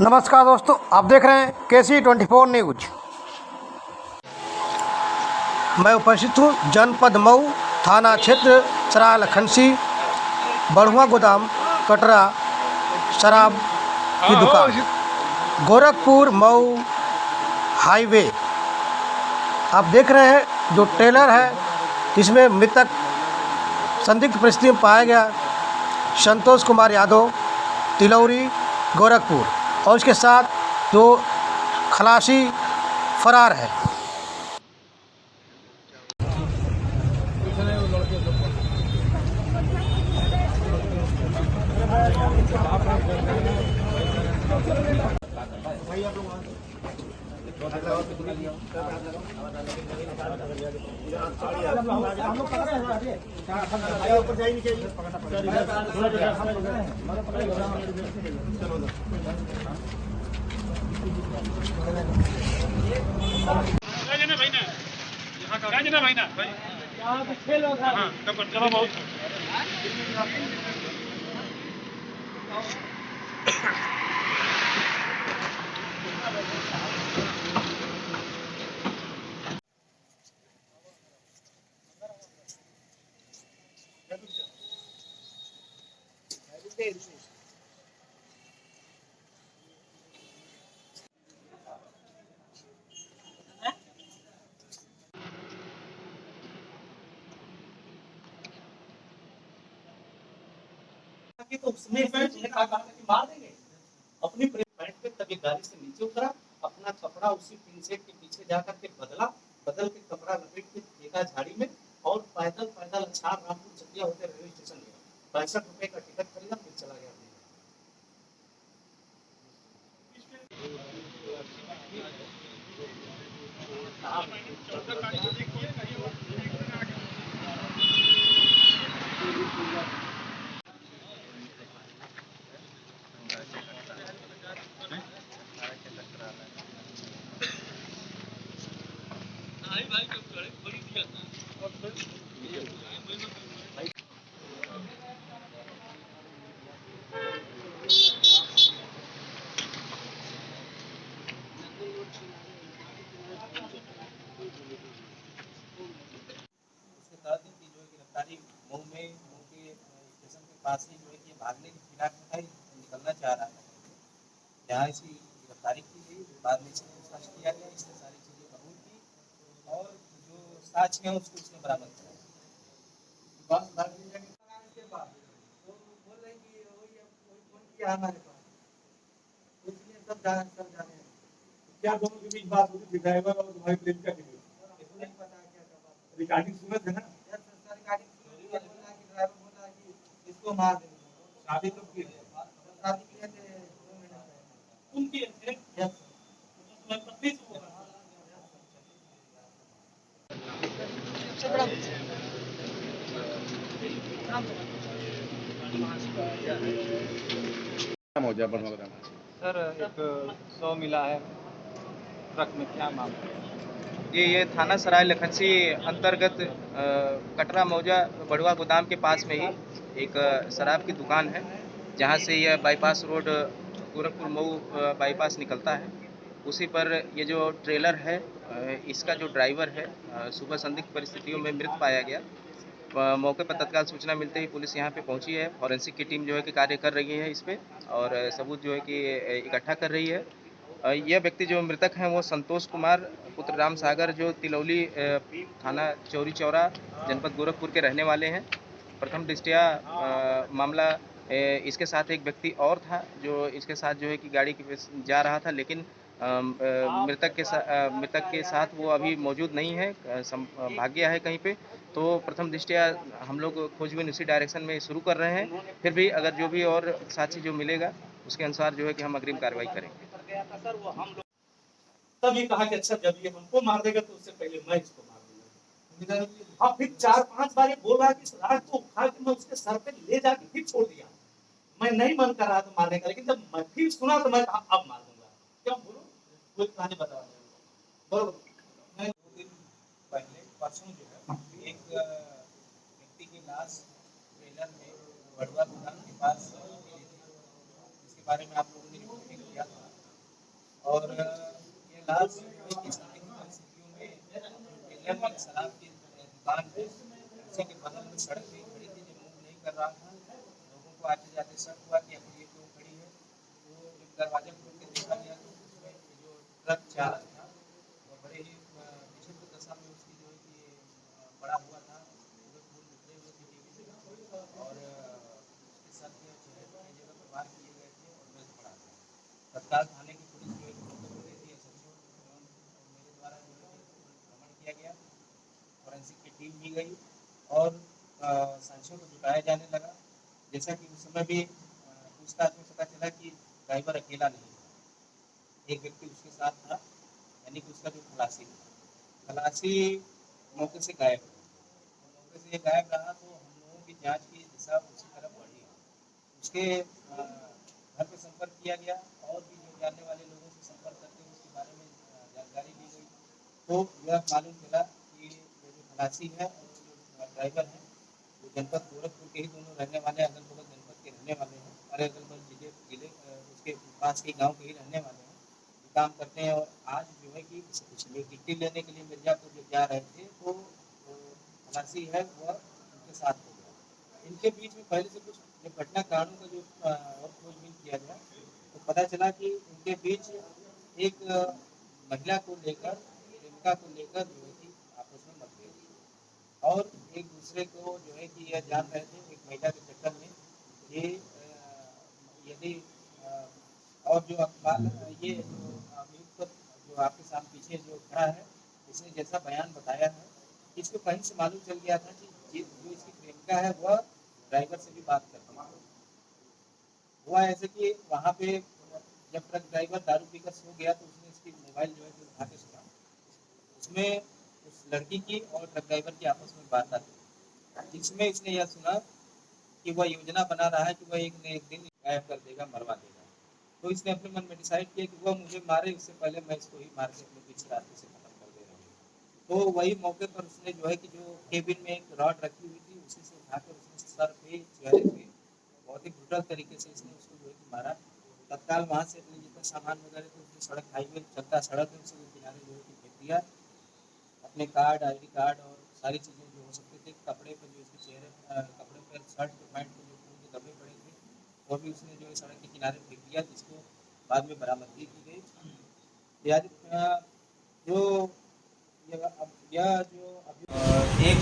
नमस्कार दोस्तों, आप देख रहे हैं KC24 न्यूज। मैं उपस्थित हूँ जनपद मऊ थाना क्षेत्र सराय लखनसी बढ़ुआ गोदाम कटरा शराब की दुकान गोरखपुर मऊ हाईवे। आप देख रहे हैं जो ट्रेलर है जिसमें मृतक संदिग्ध परिस्थिति में पाया गया संतोष कुमार यादव तिलौरी गोरखपुर और उसके साथ दो खलासी फरार है। तो उसमें कहा कि मार देंगे अपनी बैठ के तभी गाड़ी से नीचे उतरा, अपना कपड़ा उसी पिन सेट के पीछे जाकर के बदल के कपड़ा लपेट के फेंका झाड़ी में और पैदल अचार रामपुर चकिया होते रेलवे स्टेशन गया। 65 रुपए का टिकट खरीदा, फिर चला गया। मऊ के स्टेशन के पास ही जो है कि भागने की फिराक में था, निकलना चाह रहा था। यहाँ इसकी गिरफ्तारी की गई, बाद में इसको पूछताछ किया गया, इसने सारी चीजें कबूल की और जो साक्ष्य है उसको उसने बरामद किया। क्या दोनों के बीच बात हुई थी, ड्राइवर और तुम्हारी प्रेमिका के बीच? नहीं पता क्या था, रिकॉर्डिंग सुने थे ना? इसको मार देंगे। शादी कब की? शादी किए थे 2 महीने पहले। तुम किए थे? यस। तुम्हारी पत्नी से बोला? सर एक 100 मिला है ट्रक में। क्या मामला है? ये थाना सराय लखनसी अंतर्गत कटरा मौजा बढ़ुआ गोदाम के पास में ही एक शराब की दुकान है, जहां से यह bypass road Gorakhpur Mau bypass निकलता है। उसी पर ये जो ट्रेलर है इसका जो ड्राइवर है सुबह संदिग्ध परिस्थितियों में मृत पाया गया। मौके पर तत्काल सूचना मिलते ही पुलिस यहाँ पे पहुँची है। फॉरेंसिक की टीम जो है कि कार्य कर रही है इस पे और सबूत जो है कि इकट्ठा कर रही है। यह व्यक्ति जो मृतक हैं वो संतोष कुमार पुत्र राम सागर जो तिलौली थाना चौरी चौरा जनपद गोरखपुर के रहने वाले हैं। प्रथम दृष्टया मामला इसके साथ एक व्यक्ति और था जो इसके साथ जो है कि गाड़ी के जा रहा था, लेकिन मृतक के साथ वो अभी मौजूद नहीं है, भाग गया है कहीं पे। तो प्रथम दृष्टया हम लोग खोजबीन उसी डायरेक्शन में शुरू कर रहे हैं। फिर भी अगर जो भी और साक्षी जो मिलेगा उसके अनुसार जो है कि हम अग्रिम कार्रवाई करेंगे। तब ये कहा कि अच्छा जब ये हमको मार देगा तो उससे पहले मैं इसको मार दूंगा। हाँ, फिर 4-5 बार ये बोल रहा कि रात को उठा के मैं उसके सर पे ले जाके फिर छोड़ दिया। मैं नहीं मन कर रहा था मारने का, लेकिन जब मैं फिर सुना तो मैं कहा अब मार दूंगा। क्या बोलो, कोई कहानी बता बरोबर। मैं 2 दिन पहले परसों जो है एक व्यक्ति की लाश ट्रेलर में बढ़ुआ गोदाम के पास मिली थी, जिसके बारे में आप लोगों ने रिपोर्टिंग किया था। इलाज की सारी परिस्थितियों में विलियम एक शराब की दुकान है, उसी के बगल में सड़क भी खड़ी थी, जो मूव नहीं कर रहा था। लोगों को आते जाते शक हुआ कि आखिर ये क्यों खड़ी है। तो जब दरवाजा खोल के देखा गया तो उसमें जो ट्रक चालक था वो बड़े ही विचित्र दशा में उसकी जो है कि पड़ा हुआ था, पूरे खून निकले हुए थे टीवी में, और उसके सर के चेहरे पर कई जगह प्रहार किए गए थे और बेल्ट पड़ा था। तत्काल थाने की पुलिस जो है कि मौके पर गई थी, एसएचओ मेरे द्वारा जो है कि भ्रमण किया गया, फॉरेंसिक की टीम भी गई और साक्ष्यों को जुटाया जाने लगा। जैसा कि उस समय भी पूछताछ में पता चला कि ड्राइवर अकेला नहीं था, एक व्यक्ति उसके साथ था, यानी कि उसका जो खलासी था। खलासी मौके से गायब हो, मौके से गायब रहा तो हम लोगों की जांच की दिशा उसी तरफ बढ़ी। उसके घर पे संपर्क किया गया और भी जो जानने वाले लोगों से संपर्क करके उसके बारे में जानकारी ली गई। तो यह मालूम चला कि ये जो खलासी है और जो ड्राइवर है वो जनपद गोरखपुर के ही दोनों रहने वाले, अगल बगल जनपद के रहने वाले हैं, और अगल बगल जिले उसके पास के गाँव के ही रहने वाले हैं, काम करते हैं। और आज जो है कि टिकट लेने के लिए मिर्जापुर जब जा रहे थे तो खलासी है वह उनके साथ हो गया। इनके बीच में पहले से कुछ जब घटना कारणों का जो और खोजबीन किया गया तो पता चला कि इनके बीच एक महिला को लेकर, प्रेमिका को लेकर जो है कि आपस में मतभेद हुआ और एक दूसरे को जो है कि यह जान रहे थे एक महिला के चक्कर में ये यदि और जो अखबार ये जो अभियुक्त जो आपके सामने पीछे जो खड़ा है इसने जैसा बयान बताया है, इसको कहीं से मालूम चल गया था कि जो इसकी प्रेमिका है वह ड्राइवर से भी बात करती है। हुआ ऐसे कि वहाँ पे जब ट्रक ड्राइवर दारू पीकर सो गया तो उसने इसकी मोबाइल जो है कि उठा के सुना, उसमें उस लड़की की और ट्रक ड्राइवर की आपस में बात थी, जिसमें इसने यह सुना कि वह योजना बना रहा है कि वह एक न एक दिन गायब कर देगा, मरवा देगा। तो इसने अपने मन में डिसाइड किया कि वह मुझे मारे इससे पहले मैं इसको ही मार के अपने पीछे रास्ते से खत्म कर दे रहा हूँ। तो वही मौके पर उसने जो है कि जो केबिन में एक रॉड रखी हुई थी उसी से उठाकर उसने सर पे, चेहरे पे बहुत ही ब्रूटल तरीके से इसने उसको जो है कि मारा। तत्काल वहाँ से अपने जितना सामान वगैरह थे उसने सड़क हाईवे चलता सड़क है उसके किनारे जो है कि फेंक दिया। अपने कार्ड, ID कार्ड और सारी चीज़ें जो हो सकते थे, कपड़े पर जो इसके चेहरे कपड़े पर, शर्ट पे, पैंट पे जो खून के धब्बे पड़े थे वो भी उसने जो है सड़क के किनारे फेंक दिया, जिसको बाद में बरामदगी की गई। जो एक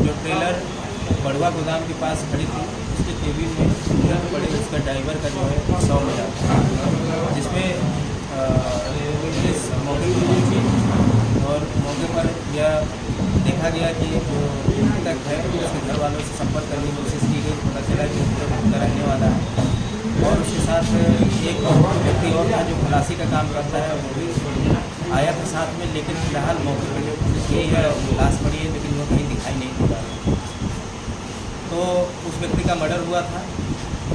जो ट्रेलर बड़वा गोदाम के पास खड़ी थी उसके केबिन में तुरंत पड़े उसका ड्राइवर का जो है 100 मिला, जिसमें पुलिस मौके पर पहुंची और मौके पर यह देखा गया कि जो मृतक है उसके घर वालों से संपर्क करने की कोशिश की गई, पता चला कि उसका रहने वाला है और उसके साथ एक व्यक्ति और था जो खलासी का काम करता है वो भी आया था साथ में, लेकिन फिलहाल मौके पर जो पुलिस यही है लाश पड़ी है लेकिन वो कहीं दिखाई नहीं दे रहा। तो उस व्यक्ति का मर्डर हुआ था,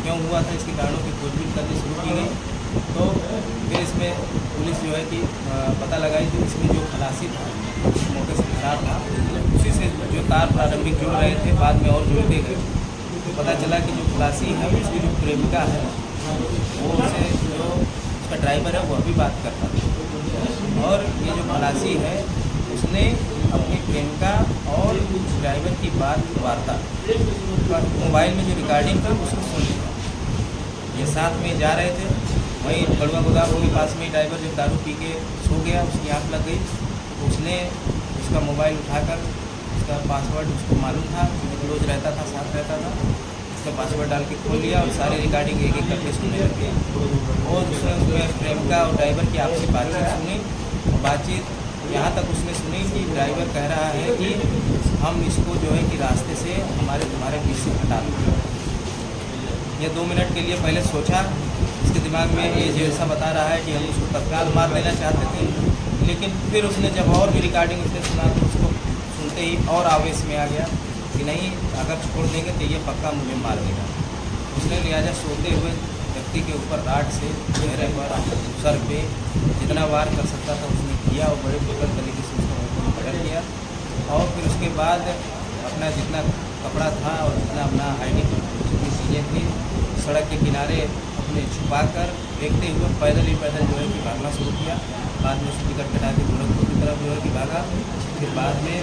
क्यों हुआ था इसके कारणों की खोजबीन करनी शुरू की गई। तो फिर इसमें पुलिस जो है कि पता लगाई कि इसमें जो खलासी था उस मौके से फरार था, उसी से जो तार प्रारंभिक जुड़ रहे थे बाद में और जुड़ते गए। तो पता चला कि जो खलासी है उसकी जो प्रेमिका है वो उसे जो उसका ड्राइवर है वह भी बात करता था और ये जो खलासी है उसने अपनी प्रेमिका और उस ड्राइवर की वार्ता मोबाइल में जो रिकॉर्डिंग थी उसको सुन लिया। ये साथ में जा रहे थे, वहीं बड़वा गोदाम के पास में ड्राइवर जब दारू पी के सो गया, उसकी आँख लग गई तो उसने उसका मोबाइल उठाकर उसका पासवर्ड उसको मालूम था, रोज़ रहता था, साथ रहता था, उसका पासवर्ड डाल के खोल लिया और सारे रिकॉर्डिंग एक एक करके सुनने लग गया। और उसने उसमें प्रेमिका और ड्राइवर की आपसी बातचीत सुनी और बातचीत यहाँ तक उसने सुनी कि ड्राइवर कह रहा है कि हम इसको जो है कि रास्ते से तुम्हारे बीच से हटा दें। ये 2 मिनट के लिए पहले सोचा, इसके दिमाग में ये जैसा बता रहा है कि हम उसको तत्काल मार देना चाहते थे, लेकिन फिर उसने जब और भी रिकॉर्डिंग उसने सुना तो उसको सुनते ही और आवेश में आ गया कि नहीं, अगर छोड़ देंगे तो ये पक्का मुझे मार देगा। उसने लिहाजा सोते हुए व्यक्ति के ऊपर राड से चेहरे पर, सर पे जितना वार कर सकता था उसने किया और बड़े बेहतर तरीके से उसको मर्डर किया। और फिर उसके बाद अपना जितना कपड़ा था और जितना अपना ID जितनी चीज़ें थी सड़क के किनारे उसने छुपाकर फेंकते हुए पैदल ही पैदल जो है कि भागना शुरू किया। बाद में उसकी टिकट कटा के गोरखपुर की तरफ जो है कि भागा। फिर बाद में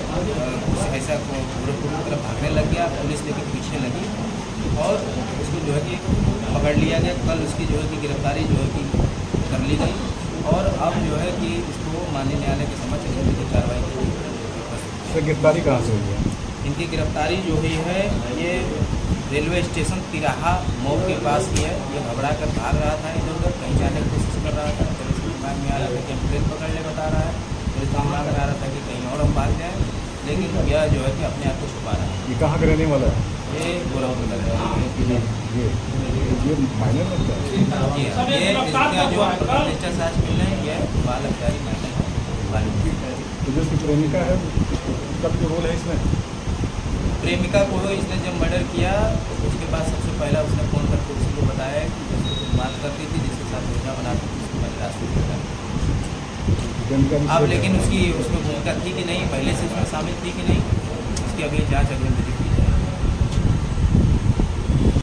कुछ ऐसा गोरखपुर की तरफ भागने लग गया, पुलिस लेके पीछे लगी और उसको जो है कि पकड़ लिया गया। कल उसकी जो है कि गिरफ्तारी जो है कि कर ली गई और अब जो है कि इसको माननीय न्यायालय के समक्ष विधिक कार्रवाई की गई। गिरफ्तारी कहाँ से हुई है? इनकी गिरफ्तारी जो हुई है ये रेलवे स्टेशन तिराहा मऊ के पास ही है। ये घबरा कर भाग रहा था, इधर उधर कहीं जाने की कोशिश कर रहा था। फिर इसके दिमाग में आ रहा था कि हम ट्रेन पकड़ने बता रहा है, फिर इसके दिमाग में आ रहा था कि कहीं और हम भाग जाएँ, लेकिन यह जो है कि अपने आप को छुपा रहा है। ये कहाँ का रहने वाला है? ये गोरखपुर का है। ये माइनर लगता है? जी हाँ, ये इसका जो प्रतिष्ठा से आज मिल रहे हैं ये बाल अधिकारी माइनर है। तो जो उसकी प्रेमिका है उसका भी जो रोल है इसमें? प्रेमिका को इसने जब मर्डर किया उसके बाद सबसे पहला उसने फ़ोन करके किसी को बताया कि जिससे बात करती थी, जिसके साथ योजना बनाती थी, उसको मैंने रास्ते प्रेमिका भी अब लेकिन उसकी उसमें भूमिका थी कि नहीं, पहले से उसमें शामिल थी कि नहीं, उसकी अगली जाँच अगले विधि